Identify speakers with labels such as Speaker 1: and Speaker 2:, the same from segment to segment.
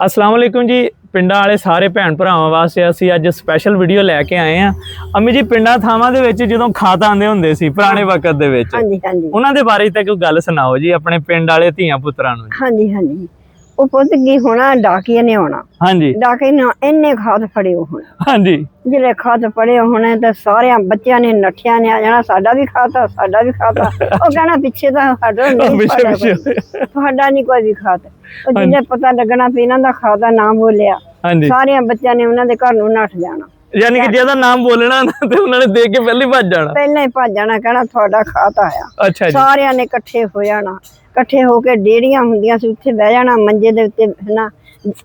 Speaker 1: अस्सलाम वालेकुम जी। ਪਿੰਡਾਂ ਵਾਲੇ ਸਾਰੇ ਭੈਣ ਭਰਾਵਾਂ ਵਾਸਤੇ ਅਸੀਂ ਅੱਜ ਸਪੈਸ਼ਲ ਵੀਡੀਓ ਲੈ ਕੇ ਆਏ ਆ। ਅੰਮੀ ਜੀ, ਪਿੰਡਾਂ ਥਾਵਾਂ ਦੇ ਵਿੱਚ ਜਦੋਂ ਖਾਤ ਆਉਂਦੇ ਹੁੰਦੇ ਸੀ ਪੁਰਾਣੇ ਵਕਤ ਦੇ ਵਿੱਚ, ਉਹਨਾਂ ਦੇ ਬਾਰੇ ਤੇ ਕੋਈ ਗੱਲ ਸੁਣਾਓ ਜੀ, ਆਪਣੇ ਪਿੰਡ ਵਾਲੇ ਧੀਆਂ ਪੁੱਤਰਾਂ ਨੂੰ।
Speaker 2: ਹਾਂਜੀ ਹਾਂਜੀ, ਉਹ ਪੁੱਤ ਕੀ ਹੋਣਾ, ਡਾਕੀਏ ਨੇ ਆਉਣਾ। ਹਾਂਜੀ, ਡਾਕੇ ਨੇ ਇੰਨੇ ਖਾਤ ਫੜੇ ਹੋਣ। ਹਾਂਜੀ, ਜਿਹੜੇ ਖਾਤ ਫੜੇ ਹੋਣੇ ਤੇ ਸਾਰਿਆਂ ਬੱਚਿਆਂ ਨੇ ਨੱਠਿਆਂ ਨੇ ਆ ਜਾਣਾ, ਸਾਡਾ ਵੀ ਖਾਤਾ, ਸਾਡਾ ਵੀ ਖਾਤਾ। ਉਹ ਕਹਿਣਾ ਪਿੱਛੇ ਤਾਂ ਸਾਡਾ ਨਹੀਂ, ਤੁਹਾਡਾ ਨਹੀਂ ਕੋਈ ਵੀ ਖਾਤ। ਜਿਹਨੇ ਪਤਾ ਲੱਗਣਾ ਵੀ ਇਹਨਾਂ ਦਾ ਖਾਤਾ ਨਾਮ ਬੋਲਿਆ, ਸਾਰਿਆਂ ਬੱਚਿਆਂ ਨੇ ਉਹਨਾਂ ਦੇ ਘਰ ਨੂੰ ਨੱਠ ਜਾਣਾ। ਯਾਨੀ ਕਿ ਜਿਹਦਾ ਨਾਮ ਬੋਲਣਾ ਤੇ ਉਹਨਾਂ ਨੇ ਦੇਖ ਕੇ ਪਹਿਲਾਂ ਹੀ ਭੱਜ ਜਾਣਾ, ਪਹਿਲਾਂ ਹੀ ਭੱਜ ਜਾਣਾ, ਕਹਿਣਾ ਤੁਹਾਡਾ ਖਾਤਾ ਆਇਆ। ਅੱਛਾ ਜੀ। ਸਾਰਿਆਂ ਨੇ ਇਕੱਠੇ ਹੋ ਜਾਣਾ, ਇਕੱਠੇ ਹੋ ਕੇ ਡੇੜੀਆਂ ਹੁੰਦੀਆਂ ਸੀ, ਉੱਥੇ ਬਹਿ ਜਾਣਾ ਮੰਜੇ ਦੇ ਉੱਤੇ ਨਾ।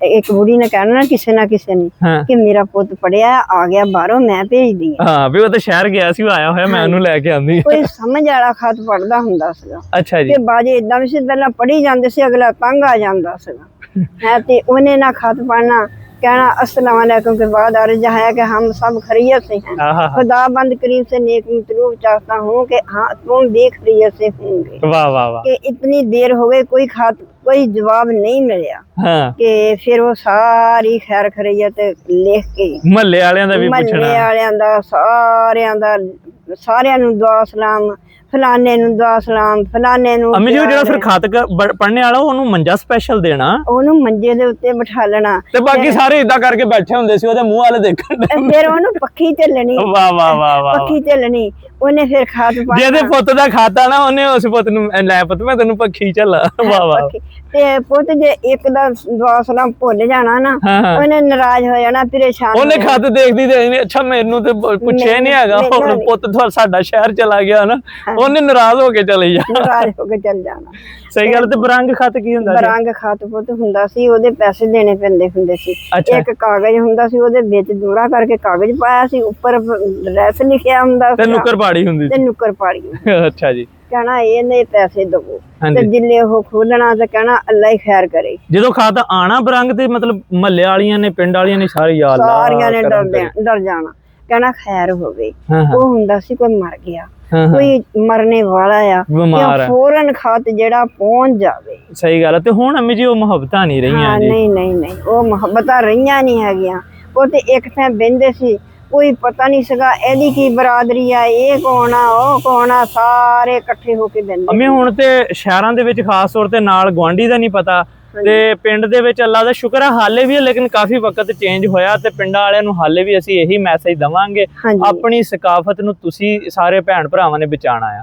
Speaker 2: ਇੱਕ ਬੁੜੀ ਨੇ ਕਹਿਣਾ ਕਿਸੇ ਨਾ ਕਿਸੇ ਨੇ ਕਿ ਮੇਰਾ ਪੁੱਤ ਪੜਿਆ ਆ ਗਿਆ ਬਾਹਰੋਂ, ਮੈਂ ਭੇਜਦੀ ਹਾਂ ਵੀ ਉਹ ਤਾਂ ਸ਼ਹਿਰ ਗਿਆ ਸੀ, ਉਹ ਆਇਆ ਹੋਇਆ, ਮੈਂ ਉਹਨੂੰ ਲੈ ਕੇ ਆਂਦੀ। ਕੋਈ ਸਮਝ ਵਾਲਾ ਖਤ ਪੜਦਾ ਹੁੰਦਾ ਸੀਗਾ। ਅੱਛਾ ਜੀ। ਤੇ ਬਾਜੇ ਇਦਾਂ ਵੀ ਸੀ, ਪਹਿਲਾਂ ਪੜ੍ਹੀ ਜਾਂਦੇ ਸੀ, ਅਗਲਾ ਤੰਗ ਆ ਜਾਂਦਾ ਸੀਗਾ ਹੈ, ਤੇ ਉਹਨੇ ਨਾ ਖਤ ਪੜਨਾ, कहना अस्सलाम वालेकुम के बाद अर्ज है कि हम सब खैरियत से हैं, खुदा बंद करीब से नेक मतलूब चाहता हूँ कि हाँ तुम भी खैरियत से होंगे। वाह वाह वाह। कि इतनी देर हो गई कोई जवाब नहीं मिला। हाँ। कि फिर वो सारी खैर खैरियत लिख के महल्ले वालियां दा भी पुछना, महल्ले वालियां दा सारियां नूं दुआ सलाम, फलाने नूं दुआ सलाम, फलाने नूं। अम्मी जी, ਜਿਹੜਾ ਫਿਰ ਖਾਤ ਪੜਨੇ ਵਾਲਾ ਉਹਨੂੰ ਮੰਜਾ ਸਪੈਸ਼ਲ ਦੇਣਾ, ਉਹਨੂੰ ਮੰਜੇ ਦੇ ਉੱਤੇ ਬਿਠਾ ਲੈਣਾ ਤੇ ਬਾਕੀ ਸਾਰੇ ਇਦਾਂ ਕਰਕੇ ਬੈਠੇ ਹੁੰਦੇ ਸੀ, ਉਹਦੇ ਮੂੰਹ ਵਾਲੇ ਦੇਖਣ। ਫਿਰ ਉਹਨੂੰ ਪੱਖੀ ਝੱਲਣੀ। ਵਾਹ ਵਾਹ ਵਾਹ ਵਾਹ। ਪੱਖੀ ਝੱਲਣੀ, ਉਹਨੇ ਫਿਰ ਖਾਤ ਪਾ, ਜਿਹਦੇ ਪੁੱਤ ਦਾ ਖਾਤਾ ਨਾ, ਉਹਨੇ ਉਸ ਪੁੱਤ ਨੂੰ ਲੈ ਪੁੱਤ ਮੈਂ ਤੈਨੂੰ ਪੱਖੀ ਝੱਲਾ। ਵਾਹ ਵਾਹ। ਤੇ ਪੁੱਤ ਜੇ ਇੱਕ ਦਾ ਦੁਆ ਸਲਾਮ ਭੁੱਲ ਜਾਣਾ ਨਾ, ਉਹਨੇ ਨਾਰਾਜ਼ ਹੋ ਜਾਣਾ, ਪਰੇਸ਼ਾਨ। ਉਹਨੇ ਖਾਤ ਦੇਖਦੀ ਤੇ ਅੱਛਾ ਮੈਨੂੰ ਤੇ ਪੁੱਛਿਆ ਨਹੀਂ ਹੈਗਾ, ਹੁਣ ਪੁੱਤ ਸਾਡਾ ਸ਼ਹਿਰ ਚਲਾ ਗਿਆ ਨਾ, ਉਹਨੇ ਨਾਰਾਜ਼ ਹੋ ਕੇ ਚਲੇ ਜਾਣਾ, ਨਾਰਾਜ਼ ਹੋ ਕੇ ਚਲ ਜਾਣਾ। ਸਹੀ ਗੱਲ। ਤੇ ਬਰੰਗ ਖਾਤ ਕੀ ਹੁੰਦਾ ਸੀ? ਬਰੰਗ ਖਾਤ ਪੁੱਤ ਹੁੰਦਾ ਸੀ, ਉਹਦੇ ਪੈਸੇ ਦੇਣੇ ਪੈਂਦੇ ਹੁੰਦੇ ਸੀ। ਇੱਕ ਕਾਗਜ਼ ਹੁੰਦਾ ਸੀ, ਉਹਦੇ ਵਿੱਚ ਦੂਰਾ ਕਰਕੇ ਕਾਗਜ਼ ਪਾਇਆ ਸੀ, ਉੱਪਰ ਰੈਸ ਲਿਖਿਆ ਹੁੰਦਾ ਸੀ, ਤੇ ਨੁੱਕਰ ਪਾੜੀ ਹੁੰਦੀ ਸੀ, ਤੇ ਨੁੱਕਰ ਪਾੜੀ। ਅੱਛਾ ਜੀ। ਕਹਿਣਾ ਇਹਨੇ ਪੈਸੇ ਦਵੋ, ਤੇ ਜਿੱਲੇ ਉਹ ਖੋਲਣਾ ਤੇ ਕਹਿਣਾ ਅੱਲਾ ਹੀ ਖੈਰ ਕਰੇ। ਜਦੋਂ ਖਾਤ ਆਣਾ ਬਰੰਗ ਤੇ ਮਤਲਬ ਮਹੱਲੇ ਵਾਲੀਆਂ ਨੇ, ਪਿੰਡ ਵਾਲੀਆਂ ਨੇ, ਸਾਰੀਆਂ ਨੇ ਡਰ ਜਾਣਾ, ਕਹਿਣਾ ਖੈਰ ਹੋਵੇ। ਉਹ ਹੁੰਦਾ ਸੀ ਕੋਈ ਮਰ ਗਿਆ, ਕੋਈ ਮਰਨੇ ਵਾਲਾ ਆ, ਫੌਰਨ ਖਾਤ ਜਿਹੜਾ ਪਹੁੰਚ ਜਾਵੇ। ਸਹੀ ਗੱਲ ਹੈ। ਤੇ ਹੁਣ ਅੰਮੀ ਜੀ ਉਹ ਮੁਹੱਬਤਾਂ ਨਹੀਂ ਰਹੀਆਂ। ਨਹੀਂ ਨਹੀਂ ਨਹੀਂ, ਉਹ ਮੁਹੱਬਤਾਂ ਰਹੀਆਂ ਨਹੀਂ ਹੈਗੀਆਂ। ਉਹ ਤੇ ਇੱਕ ਥਾਂ ਬਹਿੰਦੇ ਸੀ, ਕੋਈ ਪਤਾ ਨਹੀਂ ਸੀਗਾ ਇਹਦੀ ਕੀ ਬਰਾਦਰੀ ਆ, ਇਹ ਕੌਣ ਆ, ਉਹ ਕੌਣ ਆ, ਸਾਰੇ ਇਕੱਠੇ ਹੋ ਕੇ ਬਹਿੰਦੇ। ਅੰਮੀ ਹੁਣ ਤੇ ਸ਼ਹਿਰਾਂ ਦੇ ਵਿੱਚ ਖਾਸ ਤੌਰ ਤੇ ਨਾਲ ਗੁਆਂਢੀ ਦਾ ਨਹੀਂ ਪਤਾ, ਤੇ ਪਿੰਡ ਦੇ ਵਿੱਚ ਅੱਲਾ ਦਾ ਸ਼ੁਕਰ ਹੈ ਹਾਲੇ ਵੀ, ਲੇਕਿਨ ਕਾਫੀ ਵਕਤ ਚੇਂਜ ਹੋਇਆ, ਤੇ ਪਿੰਡਾਂ ਵਾਲਿਆਂ ਨੂੰ ਹਾਲੇ ਵੀ ਅਸੀਂ ਇਹੀ ਮੈਸੇਜ ਦਵਾਂਗੇ, ਆਪਣੀ ਸਕਾਫਤ ਨੂੰ ਤੁਸੀਂ ਸਾਰੇ ਭੈਣ ਭਰਾਵਾਂ ਨੇ ਬਚਾਉਣਾ ਆ।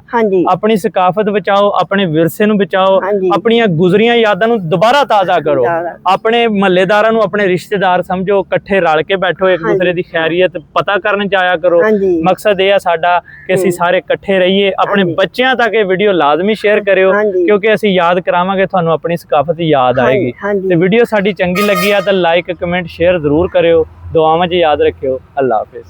Speaker 2: ਆਪਣੀ ਸਕਾਫਤ ਬਚਾਓ, ਆਪਣੇ ਵਿਰਸੇ ਨੂੰ ਬਚਾਓ, ਆਪਣੀਆਂ ਗੁਜ਼ਰੀਆਂ ਯਾਦਾਂ ਨੂੰ ਦੁਬਾਰਾ ਤਾਜ਼ਾ ਕਰੋ, ਆਪਣੇ ਮਹੱਲੇਦਾਰਾਂ ਨੂੰ ਆਪਣੇ ਰਿਸ਼ਤੇਦਾਰ ਸਮਝੋ, ਇਕੱਠੇ ਰਲ ਕੇ ਬੈਠੋ, ਇੱਕ ਦੂਸਰੇ ਦੀ ਖੈਰੀਅਤ ਪਤਾ ਕਰਨ ਜਾਇਆ ਕਰੋ। ਮਕਸਦ ਇਹ ਆ ਸਾਡਾ ਕਿ ਅਸੀਂ ਸਾਰੇ ਇਕੱਠੇ ਰਹੀਏ। ਆਪਣੇ ਬੱਚਿਆਂ ਤੱਕ ਇਹ ਵੀਡੀਓ ਲਾਜ਼ਮੀ ਸ਼ੇਅਰ ਕਰਿਓ, ਕਿਉਂਕਿ ਅਸੀਂ ਯਾਦ ਕਰਾਵਾਂਗੇ ਤੁਹਾਨੂੰ ਆਪਣੀ ਸਕਾਫਤ ਯਾਦ ਆਏਗੀ। ਤੇ ਵੀਡੀਓ ਸਾਡੀ ਚੰਗੀ ਲੱਗੀ ਆ ਤਾਂ ਲਾਈਕ, ਕਮੈਂਟ, ਸ਼ੇਅਰ ਜ਼ਰੂਰ ਕਰਿਓ। ਦੁਆਵਾਂ 'ਚ ਯਾਦ ਰੱਖਿਓ। ਅੱਲਾ ਹਾਫਿਜ਼।